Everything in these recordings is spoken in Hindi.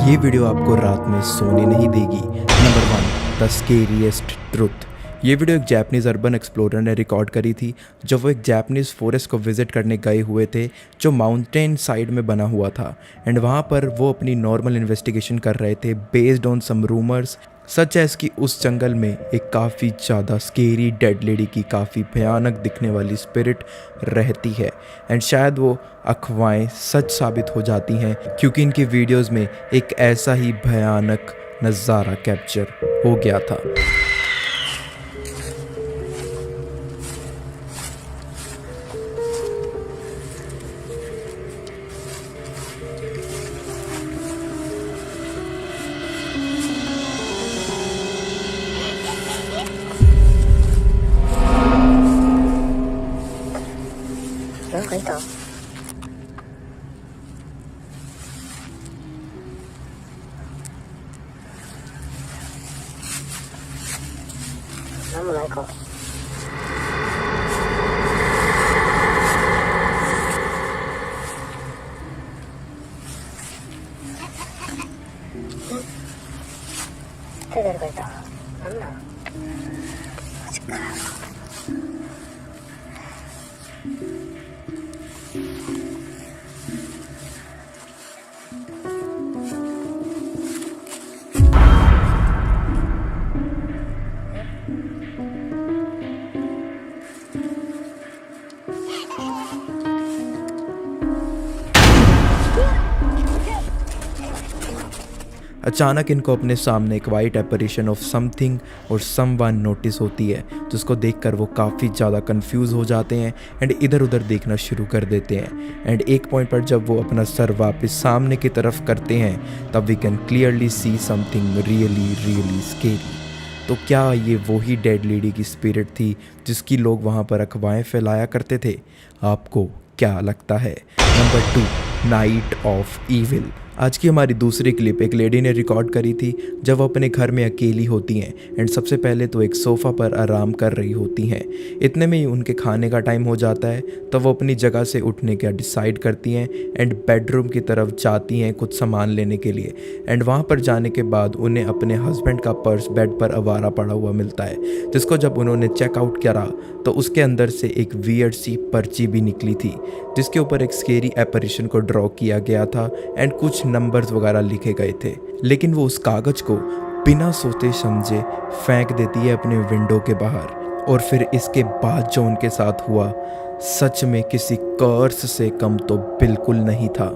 ये वीडियो आपको रात में सोने नहीं देगी। Number 1, the scariest truth. ये वीडियो एक जापानीज़ अर्बन एक्सप्लोरर ने रिकॉर्ड करी थी जब वो एक जापानीज़ फॉरेस्ट को विज़िट करने गए हुए थे जो माउंटेन साइड में बना हुआ था। एंड वहाँ पर वो अपनी नॉर्मल इन्वेस्टिगेशन कर रहे थे based on some rumours such as कि उस जंगल में एक काफ़ी ज़्यादा स्केरी डेड लेडी की काफ़ी भयानक दिखने वाली स्पिरिट रहती है। एंड शायद वो अफवाहें सच साबित हो जाती हैं क्योंकि इनकी वीडियोस में एक ऐसा ही भयानक नज़ारा कैप्चर हो गया था। अचानक इनको अपने सामने एक वाइट एपरेशन ऑफ समथिंग और समवन नोटिस होती है जिसको देखकर वो काफ़ी ज़्यादा कंफ्यूज हो जाते हैं एंड इधर उधर देखना शुरू कर देते हैं। एंड एक पॉइंट पर जब वो अपना सर वापस सामने की तरफ करते हैं तब we can clearly see something really really scary. तो क्या ये वही डेड लेडी की स्पिरिट थी जिसकी लोग वहाँ पर अफवाहें फैलाया करते थे? आपको क्या लगता है? Number 2, night of evil. आज की हमारी दूसरी क्लिप एक लेडी ने रिकॉर्ड करी थी जब वो अपने घर में अकेली होती हैं एंड सबसे पहले तो एक सोफ़ा पर आराम कर रही होती हैं। इतने में ही उनके खाने का टाइम हो जाता है तो वो अपनी जगह से उठने का डिसाइड करती हैं एंड बेडरूम की तरफ जाती हैं कुछ सामान लेने के लिए। एंड वहाँ पर जाने के बाद उन्हें अपने हस्बैंड का पर्स बेड पर आवारा पड़ा हुआ मिलता है जिसको जब उन्होंने चेकआउट करा तो उसके अंदर से एक वियर्ड सी पर्ची भी निकली थी जिसके ऊपर एक स्केरी एपरेशन को ड्रॉ किया गया था एंड कुछ नंबर्स वगैरह लिखे गए थे। लेकिन वो उस कागज़ को बिना सोचे समझे फेंक देती है अपने विंडो के बाहर। और फिर इसके बाद जो उनके साथ हुआ सच में किसी कर्स से कम तो बिल्कुल नहीं था।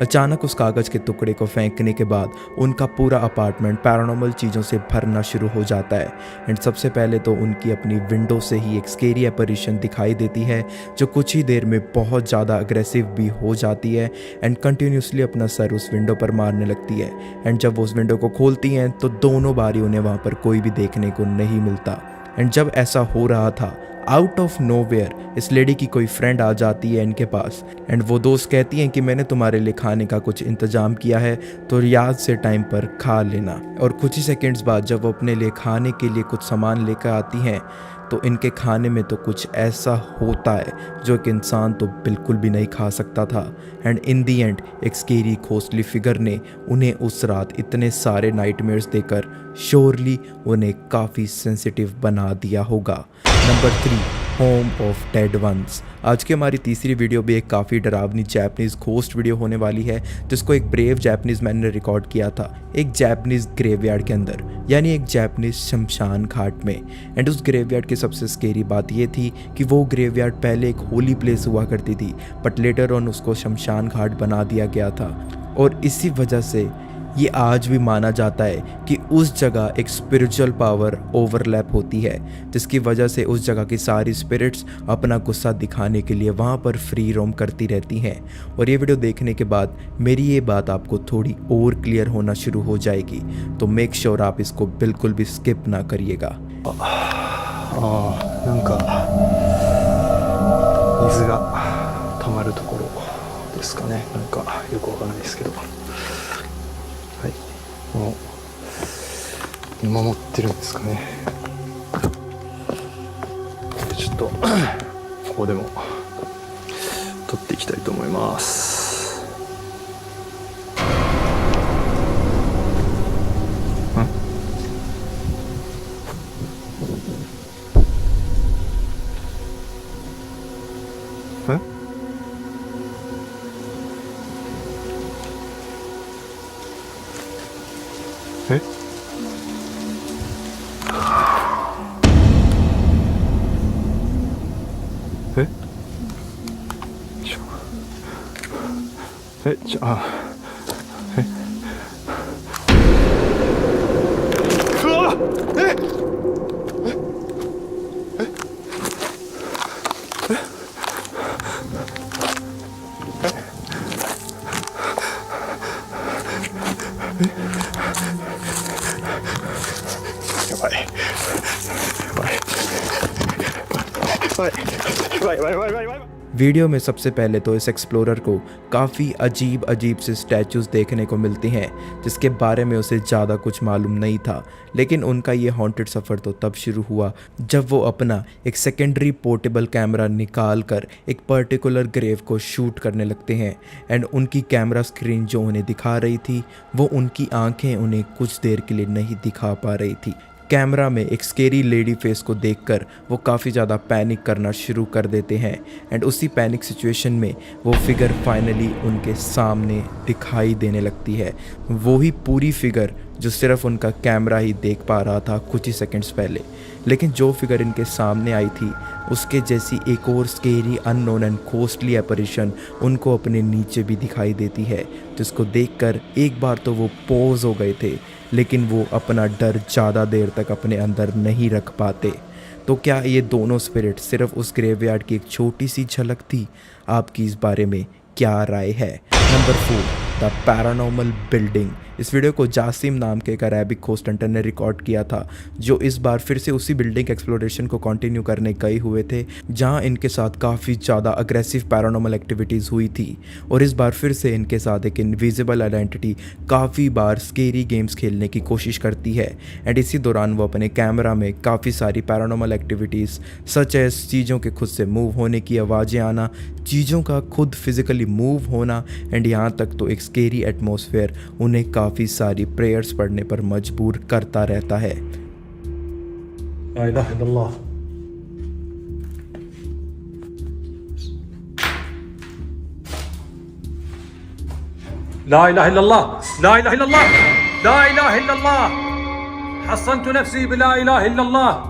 अचानक उस कागज़ के टुकड़े को फेंकने के बाद उनका पूरा अपार्टमेंट पैरानॉर्मल चीज़ों से भरना शुरू हो जाता है। एंड सबसे पहले तो उनकी अपनी विंडो से ही एक स्केरी एपरिशन दिखाई देती है जो कुछ ही देर में बहुत ज़्यादा अग्रेसिव भी हो जाती है एंड कंटिन्यूसली अपना सर उस विंडो पर मारने लगती है। एंड जब वो उस विंडो को खोलती हैं तो दोनों बारी उन्हें वहाँ पर कोई भी देखने को नहीं मिलता। एंड जब ऐसा हो रहा था, आउट ऑफ नोवेयर इस लेडी की कोई फ्रेंड आ जाती है इनके पास एंड वो दोस्त कहती हैं कि मैंने तुम्हारे लिए खाने का कुछ इंतज़ाम किया है तो याद से टाइम पर खा लेना। और कुछ ही सेकंड्स बाद जब वो अपने लिए खाने के लिए कुछ सामान लेकर आती हैं तो इनके खाने में तो कुछ ऐसा होता है जो एक इंसान तो बिल्कुल भी नहीं खा सकता था। एंड इन दी एंड एक स्केरी घोस्टली फिगर ने उन्हें उस रात इतने सारे नाइटमेयर्स देकर श्योरली उन्हें काफ़ी सेंसिटिव बना दिया होगा। Number 3, home of dead ones. आज की हमारी तीसरी वीडियो भी एक काफ़ी डरावनी जैपनीज़ घोस्ट वीडियो होने वाली है जिसको एक ब्रेव जैपनीज़ मैन ने रिकॉर्ड किया था एक जैपनीज़ ग्रेवयार्ड के अंदर, यानी एक जैपनीज़ शमशान घाट में। एंड उस ग्रेवयार्ड की सबसे स्केरी बात ये थी कि वो ग्रेवयार्ड पहले एक होली प्लेस हुआ करती थी बट लेटर ऑन उसको शमशान घाट बना दिया गया था। और इसी वजह से ये आज भी माना जाता है कि उस जगह एक स्पिरिचुअल पावर ओवरलैप होती है जिसकी वजह से उस जगह की सारी स्पिरिट्स अपना गुस्सा दिखाने के लिए वहाँ पर फ्री रोम करती रहती हैं। और ये वीडियो देखने के बाद मेरी ये बात आपको थोड़ी और क्लियर होना शुरू हो जाएगी, तो मेक श्योर आप इसको बिल्कुल भी स्किप ना करिएगा। なんか水が溜まるところですかね。なんかよくわからないですけど、はい、もう見守ってるんですかね。ちょっとここでも撮っていきたいと思います。え？え？あ、え？うわ！え？やばいやばい。 वीडियो में सबसे पहले तो इस एक्सप्लोरर को काफ़ी अजीब से स्टैचूज़ देखने को मिलते हैं जिसके बारे में उसे ज़्यादा कुछ मालूम नहीं था। लेकिन उनका ये हॉन्टेड सफ़र तो तब शुरू हुआ जब वो अपना एक सेकेंडरी पोर्टेबल कैमरा निकाल कर एक पर्टिकुलर ग्रेव को शूट करने लगते हैं। एंड उनकी कैमरा स्क्रीन जो उन्हें दिखा रही थी वो उनकी आंखें उन्हें कुछ देर के लिए नहीं दिखा पा रही थी। कैमरा में एक स्केरी लेडी फेस को देखकर वो काफ़ी ज़्यादा पैनिक करना शुरू कर देते हैं। एंड उसी पैनिक सिचुएशन में वो फिगर फाइनली उनके सामने दिखाई देने लगती है। वो ही पूरी फिगर जो सिर्फ उनका कैमरा ही देख पा रहा था कुछ ही सेकंड्स पहले। लेकिन जो फिगर इनके सामने आई थी उसके जैसी एक और स्केरी अननोन एंड घोस्टली एपरिशन उनको अपने नीचे भी दिखाई देती है, जिसको देखकर एक बार तो वो पॉज हो गए थे लेकिन वो अपना डर ज़्यादा देर तक अपने अंदर नहीं रख पाते। तो क्या ये दोनों स्पिरिट सिर्फ उस ग्रेवयार्ड की एक छोटी सी झलक थी? आपकी इस बारे में क्या राय है? Number 4, the paranormal building. इस वीडियो को जासिम नाम के एक अरेबिक घोस्ट हंटर ने रिकॉर्ड किया था जो इस बार फिर से उसी बिल्डिंग एक्सप्लोरेशन को कंटिन्यू करने गए हुए थे जहां इनके साथ काफ़ी ज़्यादा अग्रेसिव पैरानॉर्मल एक्टिविटीज़ हुई थी। और इस बार फिर से इनके साथ एक इनविजिबल आइडेंटिटी काफ़ी बार स्केरी गेम्स खेलने की कोशिश करती है। एंड इसी दौरान वो अपने कैमरा में काफ़ी सारी पैरानॉर्मल एक्टिविटीज़ सच एज चीज़ों के खुद से मूव होने की आवाज़ें आना, चीज़ों का खुद फिजिकली मूव होना एंड यहाँ तक तो एक स्केरी एटमॉस्फेयर उन्हें काफ़ी सारी प्रेयर्स पढ़ने पर मजबूर करता रहता है। ला इलाहा इल्लल्लाह। ला इलाहा इल्लल्लाह। ला इलाहा इल्लल्लाह। ला इलाहा इल्लल्लाह। हसनतु नफ्सी बिला इलाहा इल्लल्लाह।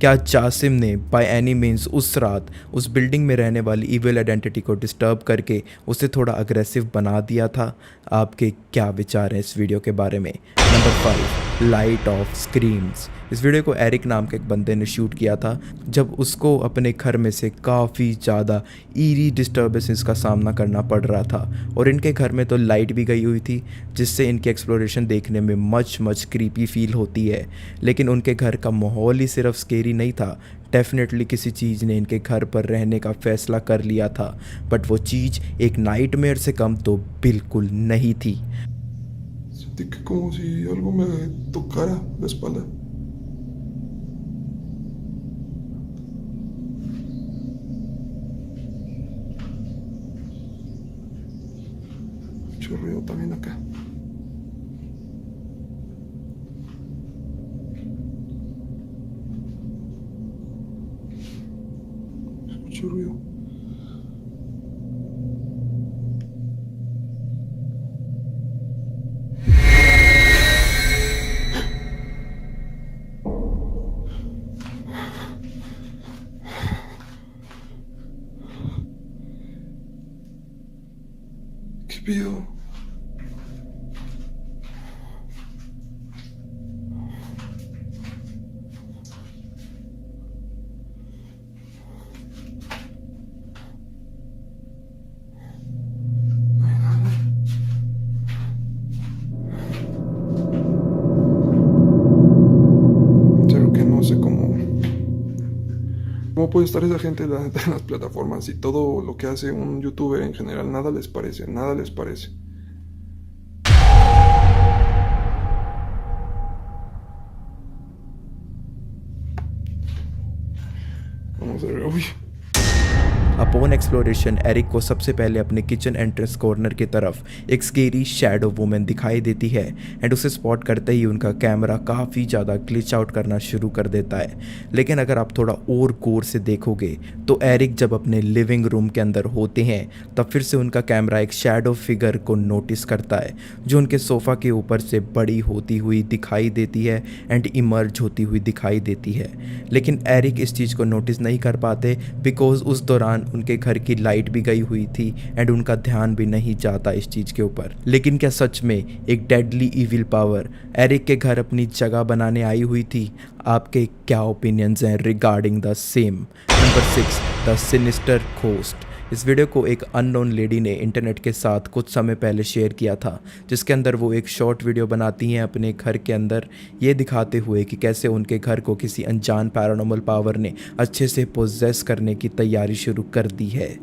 क्या जासिम ने बाय एनी मीन्स उस रात उस बिल्डिंग में रहने वाली इविल आइडेंटिटी को डिस्टर्ब करके उसे थोड़ा अग्रेसिव बना दिया था? आपके क्या विचार हैं इस वीडियो के बारे में? Number 5, light of screams. इस वीडियो को एरिक नाम के एक बंदे ने शूट किया था जब उसको अपने घर में से काफ़ी ज़्यादा ईरी डिस्टर्बेंसेस का सामना करना पड़ रहा था और इनके घर में तो लाइट भी गई हुई थी जिससे इनकी एक्सप्लोरेशन देखने में मच क्रीपी फील होती है। लेकिन उनके घर का माहौल ही सिर्फ स्केरी नहीं था, डेफिनेटली किसी चीज़ ने इनके घर पर रहने का फैसला कर लिया था, बट वो चीज़ एक नाइटमेयर से कम तो बिल्कुल नहीं थी। Sentí que como si algo me tocara la espalda. Mucho ruido también acá. Mucho ruido. ¿Qué pido? Pero que no sé cómo puede estar esa gente en las plataformas y todo lo que hace un youtuber en general, nada les parece, nada les parece. Vamos a ver, uy. Upon exploration Eric को सबसे पहले अपने किचन एंट्रेंस कॉर्नर की तरफ एक स्केरी शैडो वुमेन दिखाई देती है एंड उसे स्पॉट करते ही उनका कैमरा काफ़ी ज़्यादा ग्लिच आउट करना शुरू कर देता है। लेकिन अगर आप थोड़ा और गौर से देखोगे तो एरिक जब अपने लिविंग रूम के अंदर होते हैं तब फिर से उनका कैमरा एक शैडो फिगर को नोटिस करता है जो उनके सोफ़ा के ऊपर से बड़ी होती हुई दिखाई देती है एंड इमर्ज होती हुई दिखाई देती है। लेकिन एरिक इस चीज़ को नोटिस नहीं कर पाते बिकॉज उस दौरान उनके घर की लाइट भी गई हुई थी एंड उनका ध्यान भी नहीं जाता इस चीज़ के ऊपर। लेकिन क्या सच में एक डेडली इविल पावर एरिक के घर अपनी जगह बनाने आई हुई थी? आपके क्या ओपिनियंस हैं regarding the same? Number 6, the sinister ghost. इस वीडियो को एक अननोन लेडी ने इंटरनेट के साथ कुछ समय पहले शेयर किया था जिसके अंदर वो एक शॉर्ट वीडियो बनाती हैं अपने घर के अंदर ये दिखाते हुए कि कैसे उनके घर को किसी अनजान पैरानॉर्मल पावर ने अच्छे से पोजेस करने की तैयारी शुरू कर दी है।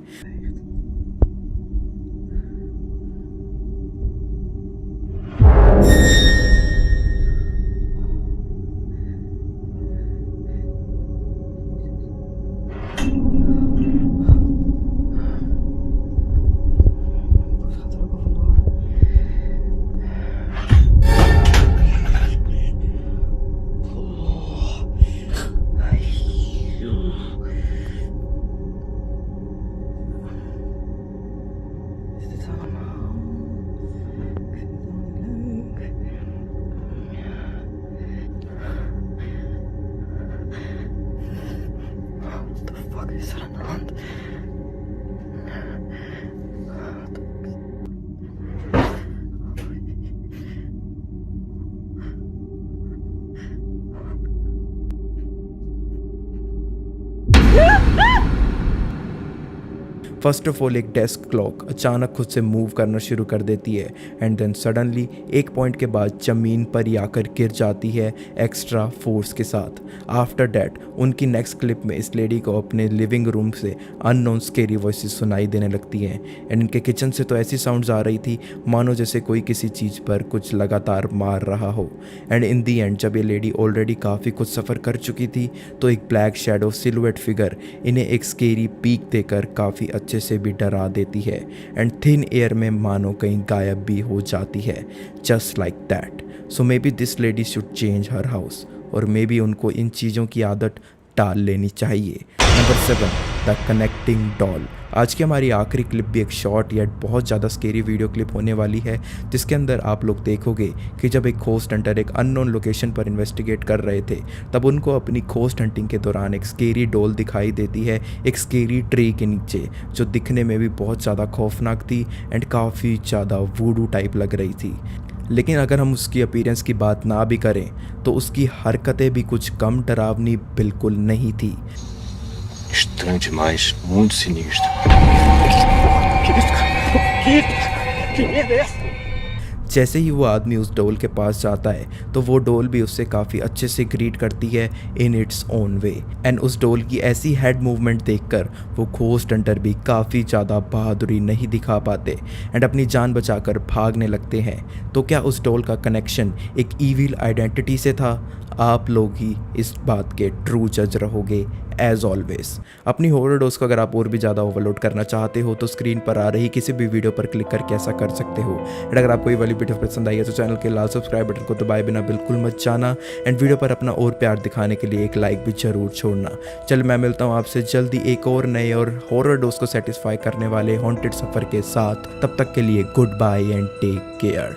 फर्स्ट ऑफ ऑल एक डेस्क क्लॉक अचानक खुद से मूव करना शुरू कर देती है एंड देन सडनली एक पॉइंट के बाद ज़मीन पर ही आकर गिर जाती है एक्स्ट्रा फोर्स के साथ। आफ्टर डैट उनकी नेक्स्ट क्लिप में इस लेडी को अपने लिविंग रूम से अननोन स्केरी वॉइसेस सुनाई देने लगती हैं एंड इनके किचन से तो ऐसी साउंड्स आ रही थी मानो जैसे कोई किसी चीज़ पर कुछ लगातार मार रहा हो। एंड इन दी एंड जब ये लेडी ऑलरेडी काफ़ी कुछ सफ़र कर चुकी थी तो एक ब्लैक शैडो सिलुएट फिगर इन्हें एक स्केरी पीक देकर काफ़ी अच्छे से भी डरा देती है एंड थिन एयर में मानो कहीं गायब भी हो जाती है just like that. So may be this lady should change her house और मे बी उनको इन चीज़ों की आदत टाल लेनी चाहिए। Number 7 the connecting doll. आज की हमारी आखिरी क्लिप भी एक शॉर्ट या बहुत ज़्यादा स्केरी वीडियो क्लिप होने वाली है जिसके अंदर आप लोग देखोगे कि जब एक खोस्ट हंटर एक अननोन लोकेशन पर इन्वेस्टिगेट कर रहे थे तब उनको अपनी खोस्ट हंटिंग के दौरान एक स्केरी डॉल दिखाई देती है एक स्केरी ट्री के नीचे जो दिखने में भी बहुत ज़्यादा खौफनाक थी एंड काफ़ी ज़्यादा वूडू टाइप लग रही थी। लेकिन अगर हम उसकी अपीयरेंस की बात ना भी करें तो उसकी हरकतें भी कुछ कम डरावनी बिल्कुल नहीं थी। Estranho demais, muito sinistro. जैसे ही वो आदमी उस डोल के पास जाता है तो वो डोल भी उससे काफ़ी अच्छे से ग्रीट करती है in its own way and उस डोल की ऐसी हेड मूवमेंट देखकर वो घोस्ट हंटर भी काफ़ी ज़्यादा बहादुरी नहीं दिखा पाते एंड अपनी जान बचाकर भागने लगते हैं। तो क्या उस डोल का कनेक्शन एक ईविल आइडेंटिटी से था? आप लोग ही इस बात के ट्रू जज रहोगे एज ऑलवेज। अपनी हॉरर डोज को अगर आप और भी ज़्यादा ओवरलोड करना चाहते हो तो स्क्रीन पर आ रही किसी भी वीडियो पर क्लिक करके ऐसा कर सकते हो। एंड अगर आपको ये वाली वीडियो पसंद आई है तो चैनल के लाल सब्सक्राइब बटन को दबाए बिना बिल्कुल मत जाना एंड वीडियो पर अपना और प्यार दिखाने के लिए एक लाइक भी जरूर छोड़ना। चल मैं मिलता हूँ आपसे जल्दी एक और नए और हॉरर डोज को सेटिस्फाई करने वाले हॉन्टेड सफ़र के साथ। तब तक के लिए goodbye and take care.